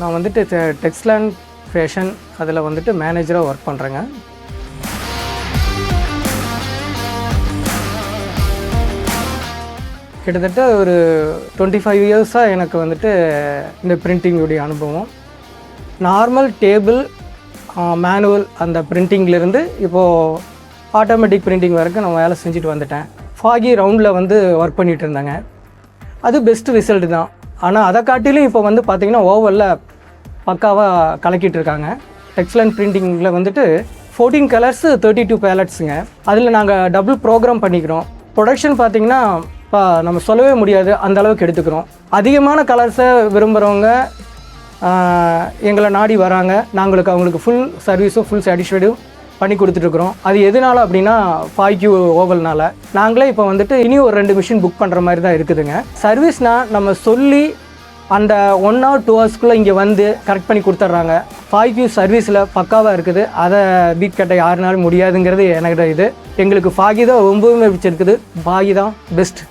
நான் வந்துட்டு textile fashion அதில் வந்துட்டு மேனேஜராக ஒர்க் பண்ணுறேங்க. கிட்டத்தட்ட ஒரு 25 இயர்ஸாக எனக்கு வந்துட்டு இந்த பிரிண்டிங்குடைய அனுபவம். நார்மல் டேபிள் மேனுவல் அந்த பிரிண்டிங்லேருந்து இப்போது ஆட்டோமேட்டிக் பிரிண்டிங் வரைக்கும் நான் வேலை செஞ்சுட்டு வந்துட்டேன். ஃபாகி ரவுண்டில் வந்து ஒர்க் பண்ணிகிட்டு இருந்தாங்க. அது பெஸ்ட்டு ரிசல்ட்டு தான். ஆனால் அதை காட்டிலும் இப்போ வந்து பார்த்திங்கன்னா ஓவலில் பக்காவாக கலக்கிட்டு இருக்காங்க. டெக்ஸ்டைல் பிரிண்டிங்கில் வந்துட்டு 14 கலர்ஸ் 32 பேலட்ஸுங்க. அதில் நாங்கள் டபுள் ப்ரோக்ராம் பண்ணிக்கிறோம். ப்ரொடக்ஷன் பார்த்திங்கன்னா இப்போ நம்ம சொல்லவே முடியாது, அந்த அளவுக்கு எடுத்துக்கிறோம். அதிகமான கலர்ஸை விரும்புகிறவங்க எங்களை நாடி வராங்க. நாங்களுக்கு அவங்களுக்கு ஃபுல் சர்வீஸும் ஃபுல் சாட்டிஸ்ஃபைடும் பண்ணி கொடுத்துட்ருக்குறோம். அது எதனால் அப்படின்னா ஃபாய்க்யூ ஓவல்னால். நாங்களே இப்போ வந்துட்டு இனி ஒரு 2 மிஷின் புக் பண்ணுற மாதிரி தான் இருக்குதுங்க. சர்வீஸ்னால் நம்ம சொல்லி அந்த 1 hour 2 hours இங்கே வந்து கரெக்ட் பண்ணி கொடுத்துட்றாங்க. ஃபாய்க்யூ சர்வீஸில் பக்காவாக இருக்குது. அதை பீட் கட்ட யாருனாலும் முடியாதுங்கிறது எனக்கு இது. எங்களுக்கு ஃபாகி தான் ரொம்பவுமே பிடிச்சிருக்குது. ஃபாகி தான் பெஸ்ட்.